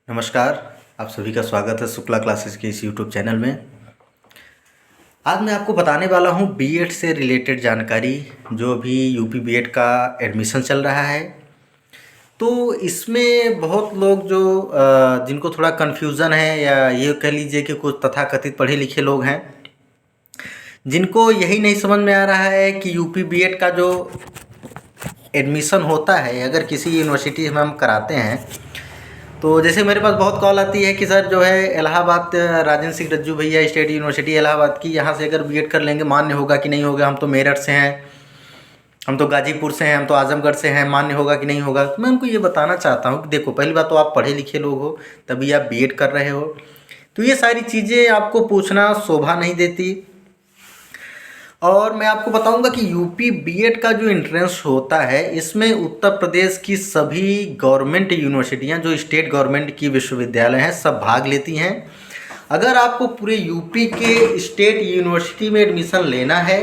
नमस्कार। आप सभी का स्वागत है शुक्ला क्लासेस के इस यूट्यूब चैनल में। आज मैं आपको बताने वाला हूँ बीएड से रिलेटेड जानकारी। जो अभी यूपी बीएड का एडमिशन चल रहा है, तो इसमें बहुत लोग जो जिनको थोड़ा कन्फ्यूज़न है, या ये कह लीजिए कि कुछ तथाकथित पढ़े लिखे लोग हैं, जिनको यही नहीं समझ में आ रहा है कि यूपी बीएड का जो एडमिशन होता है, अगर किसी यूनिवर्सिटी में हम कराते हैं, तो जैसे मेरे पास बहुत कॉल आती है कि सर जो है इलाहाबाद राजेंद्र सिंह रज्जू भैया स्टेट यूनिवर्सिटी इलाहाबाद की, यहाँ से अगर बीएड कर लेंगे मान्य होगा कि नहीं होगा? हम तो मेरठ से हैं, हम तो गाजीपुर से हैं, हम तो आजमगढ़ से हैं, मान्य होगा कि नहीं होगा? तो मैं उनको ये बताना चाहता हूँ कि देखो, पहली बात तो आप पढ़े लिखे लोग हो, तभी आप बीएड कर रहे हो, तो ये सारी चीज़ें आपको पूछना शोभा नहीं देती। और मैं आपको बताऊंगा कि यूपी बीएड का जो एंट्रेंस होता है, इसमें उत्तर प्रदेश की सभी गवर्नमेंट यूनिवर्सिटियां, जो स्टेट गवर्नमेंट की विश्वविद्यालय हैं, सब भाग लेती हैं। अगर आपको पूरे यूपी के स्टेट यूनिवर्सिटी में एडमिशन लेना है,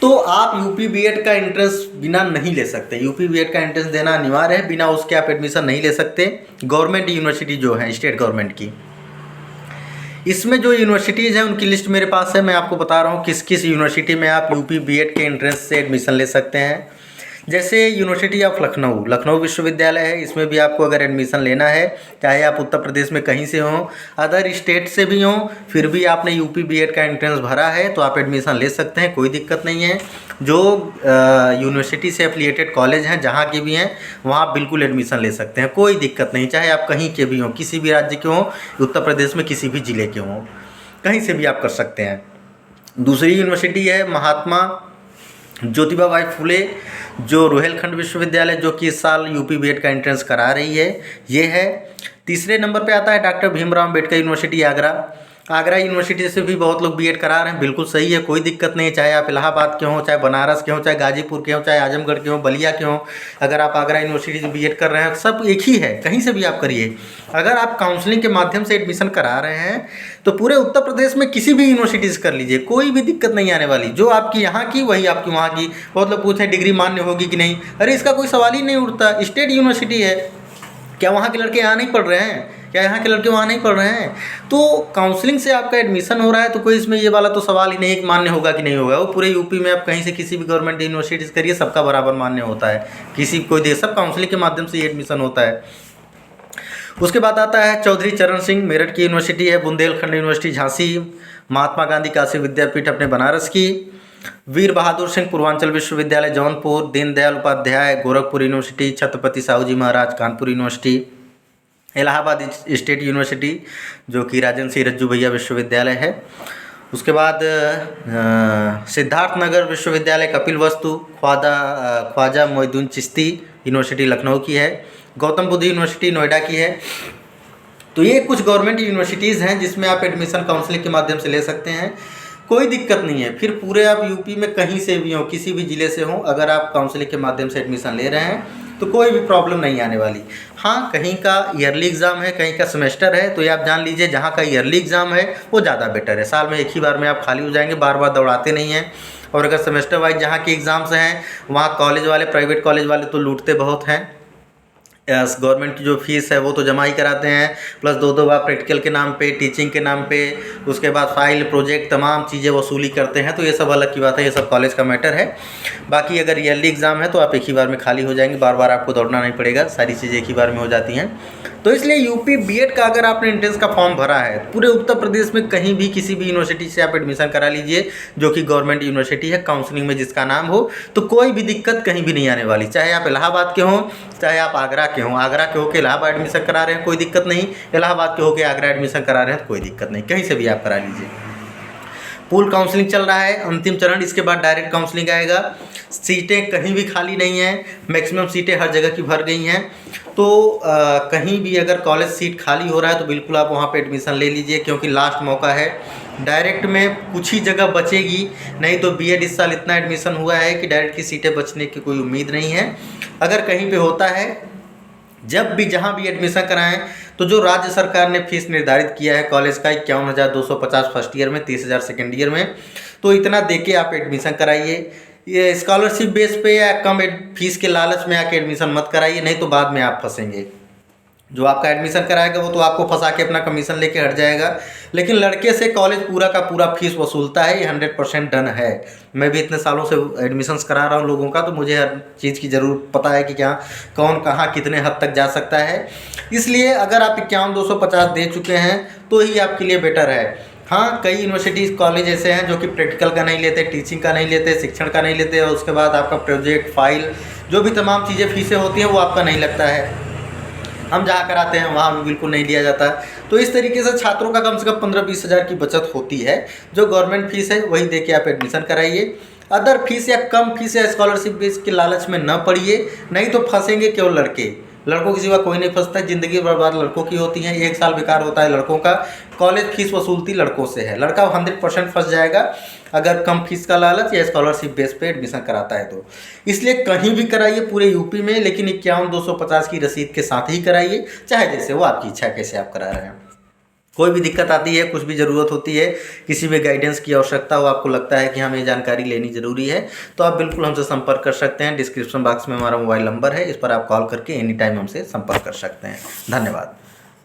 तो आप यूपी बीएड का एंट्रेंस बिना नहीं ले सकते। यूपी बीएड का एंट्रेंस देना अनिवार्य है, बिना उसके आप एडमिशन नहीं ले सकते। गवर्नमेंट यूनिवर्सिटी जो है स्टेट गवर्नमेंट की, इसमें जो यूनिवर्सिटीज़ हैं उनकी लिस्ट मेरे पास है। मैं आपको बता रहा हूँ किस किस यूनिवर्सिटी में आप यूपी बीएड के एंट्रेंस से एडमिशन ले सकते हैं। जैसे यूनिवर्सिटी ऑफ लखनऊ, लखनऊ विश्वविद्यालय है, इसमें भी आपको अगर एडमिशन लेना है, चाहे आप उत्तर प्रदेश में कहीं से हों, अदर स्टेट से भी हों, फिर भी आपने यूपी बीएड का एंट्रेंस भरा है तो आप एडमिशन ले सकते हैं, कोई दिक्कत नहीं है। जो यूनिवर्सिटी से एफिलिएटेड कॉलेज हैं, जहाँ के भी हैं, वहाँ आप बिल्कुल एडमिशन ले सकते हैं, कोई दिक्कत नहीं। चाहे आप कहीं के भी हों, किसी भी राज्य के हों, उत्तर प्रदेश में किसी भी ज़िले के हों, कहीं से भी आप कर सकते हैं। दूसरी यूनिवर्सिटी है महात्मा ज्योतिबा बाई फुले, जो रोहेलखंड विश्वविद्यालय, जो कि इस साल यूपी बीएड का एंट्रेंस करा रही है, ये है। तीसरे नंबर पे आता है doctor Bhimrao Ambedkar university Agra. Agra university से भी बहुत लोग बीएड करा रहे हैं, बिल्कुल सही है, कोई दिक्कत नहीं है। चाहे आप इलाहाबाद के हों, चाहे बनारस के हों, चाहे गाजीपुर के हों, चाहे आजमगढ़ के हों, बलिया के हों, अगर आप आगरा यूनिवर्सिटी से बीएड कर रहे हैं, सब एक ही है, कहीं से भी आप करिए। अगर आप काउंसलिंग के माध्यम से एडमिशन करा रहे हैं, तो पूरे उत्तर प्रदेश में किसी भी यूनिवर्सिटी से कर लीजिए, कोई भी दिक्कत नहीं आने वाली। जो आपकी यहाँ की वही आपकी वहाँ की। बहुत लोग पूछे डिग्री मान्य होगी कि नहीं, अरे इसका कोई सवाल ही नहीं उठता, स्टेट यूनिवर्सिटी है। क्या वहाँ के लड़के यहाँ नहीं पढ़ रहे हैं? क्या यहाँ के लड़के वहाँ नहीं पढ़ रहे हैं? तो काउंसलिंग से आपका एडमिशन हो रहा है, तो कोई इसमें ये वाला तो सवाल ही नहीं कि मान्य होगा कि नहीं होगा। वो पूरे यूपी में आप कहीं से किसी भी गवर्नमेंट यूनिवर्सिटी से करिए, सबका बराबर मान्य होता है, किसी कोई दे, सब काउंसलिंग के माध्यम से ये एडमिशन होता है। उसके बाद आता है चौधरी चरण सिंह, मेरठ की यूनिवर्सिटी है। बुंदेलखंड यूनिवर्सिटी झांसी, महात्मा गांधी काशी विद्यापीठ अपने बनारस की। Veer Bahadur Singh Purvanchal Vishwavidyalaya Jaunpur, Deendayal Upadhyay Gorakhpur university, Chhatrapati Shahu ji Maharaj Kanpur university. Allahabad state university, जो कि राजेंद्र सिंह रज्जू भैया विश्वविद्यालय है। उसके बाद सिद्धार्थनगर विश्वविद्यालय कपिलवस्तु, ख्वाजा मोइनुद्दीन चिश्ती यूनिवर्सिटी लखनऊ की है। गौतम बुद्ध यूनिवर्सिटी नोएडा की है। तो ये कुछ गवर्नमेंट यूनिवर्सिटीज़ हैं जिसमें आप एडमिशन काउंसलिंग के माध्यम से ले सकते हैं, कोई दिक्कत नहीं है। फिर पूरे आप यूपी में कहीं से भी हों, किसी भी ज़िले से हों, अगर आप काउंसलिंग के माध्यम से एडमिशन ले रहे हैं तो कोई भी प्रॉब्लम नहीं आने वाली। हाँ, कहीं का ईयरली एग्ज़ाम है, कहीं का सेमेस्टर है, तो ये आप जान लीजिए जहाँ का ईयरली एग्ज़ाम है वो ज़्यादा बेटर है। साल में एक ही बार में आप खाली हो जाएंगे, बार बार दौड़ाते नहीं हैं। और अगर सेमेस्टर वाइज जहाँ के एग्ज़ाम्स हैं, वहाँ कॉलेज वाले, प्राइवेट कॉलेज वाले तो लूटते बहुत हैं। गवर्नमेंट की जो फीस है वो तो जमा ही कराते हैं, प्लस दो दो बार प्रैक्टिकल के नाम पे, टीचिंग के नाम पे, उसके बाद फाइल, प्रोजेक्ट, तमाम चीज़ें वसूली करते हैं। तो ये सब अलग की बात है, ये सब कॉलेज का मैटर है। बाकी अगर ईयरली एग्ज़ाम है तो आप एक ही बार में खाली हो जाएंगे, बार बार आपको दौड़ना नहीं पड़ेगा, सारी चीज़ें एक ही बार में हो जाती हैं। तो इसलिए यूपी बीएड का अगर आपने एंट्रेंस का फॉर्म भरा है, पूरे उत्तर प्रदेश में कहीं भी किसी भी यूनिवर्सिटी से आप एडमिशन करा लीजिए, जो कि गवर्नमेंट यूनिवर्सिटी है, काउंसलिंग में जिसका नाम हो, तो कोई भी दिक्कत कहीं भी नहीं आने वाली। चाहे आप इलाहाबाद के हों, चाहे आप आगरा के हों, आगरा के होकर इलाहाबाद एडमिशन करा रहे हैं कोई दिक्कत नहीं, इलाहाबाद के होकर आगरा एडमिशन करा रहे हैं तो कोई दिक्कत नहीं, कहीं से भी आप करा लीजिए। पूल काउंसलिंग चल रहा है, अंतिम चरण, इसके बाद डायरेक्ट काउंसलिंग आएगा। सीटें कहीं भी खाली नहीं हैं, मैक्सिमम सीटें हर जगह की भर गई हैं। तो कहीं भी अगर कॉलेज सीट खाली हो रहा है तो बिल्कुल आप वहाँ पे एडमिशन ले लीजिए, क्योंकि लास्ट मौका है। डायरेक्ट में कुछ ही जगह बचेगी, नहीं तो बीएड इस साल इतना एडमिशन हुआ है कि डायरेक्ट की सीटें बचने की कोई उम्मीद नहीं है। अगर कहीं पे होता है, जब भी जहाँ भी एडमिशन कराएं, तो जो राज्य सरकार ने फीस निर्धारित किया है कॉलेज का 51,250 फर्स्ट ईयर में, 30,000 सेकेंड ईयर में, तो इतना दे के आप एडमिशन कराइए। ये स्कॉलरशिप बेस पे या कम फीस के लालच में आके एडमिशन मत कराइए, नहीं तो बाद में आप फंसेंगे। जो आपका एडमिशन कराएगा वो तो आपको फंसा के अपना कमीशन लेके हट जाएगा, लेकिन लड़के से कॉलेज पूरा का पूरा फीस वसूलता है। ये 100% डन है। मैं भी इतने सालों से एडमिशन्स करा रहा हूँ लोगों का, तो मुझे हर चीज़ की ज़रूर पता है कि क्या कौन कहाँ कितने हद तक जा सकता है। इसलिए अगर आप 51,250 दे चुके हैं तो ही आपके लिए बेटर है। हाँ, कई यूनिवर्सिटीज़ कॉलेज ऐसे हैं जो कि प्रैक्टिकल का नहीं लेते, टीचिंग का नहीं लेते, शिक्षण का नहीं लेते, और उसके बाद आपका प्रोजेक्ट, फाइल, जो भी तमाम चीज़ें फीसें होती हैं वो आपका नहीं लगता है। हम जहाँ कराते हैं वहाँ भी बिल्कुल नहीं लिया जाता। तो इस तरीके से छात्रों का कम से कम 15-20 हज़ार की बचत होती है। जो गवर्नमेंट फीस है वही दे के आप एडमिशन कराइए। अदर फीस या कम फीस या स्कॉलरशिप बेस के लालच में न पड़िए, नहीं तो फंसेंगे केवल लड़के। लड़कों के सिवा कोई नहीं फंसता। ज़िंदगी बर्बाद लड़कों की होती है। 1 साल बेकार होता है लड़कों का। कॉलेज फीस वसूलती लड़कों से है। लड़का 100% फंस जाएगा अगर कम फीस का लालच या स्कॉलरशिप बेस पे एडमिशन कराता है तो। इसलिए कहीं भी कराइए पूरे यूपी में, लेकिन 51,250 की रसीद के साथ ही कराइए, चाहे जैसे वो आपकी इच्छा कैसे आप करा रहे हैं। कोई भी दिक्कत आती है, कुछ भी ज़रूरत होती है, किसी भी गाइडेंस की आवश्यकता हो, आपको लगता है कि हमें ये जानकारी लेनी ज़रूरी है, तो आप बिल्कुल हमसे संपर्क कर सकते हैं। डिस्क्रिप्शन बॉक्स में हमारा मोबाइल नंबर है, इस पर आप कॉल करके एनी टाइम हमसे संपर्क कर सकते हैं। धन्यवाद।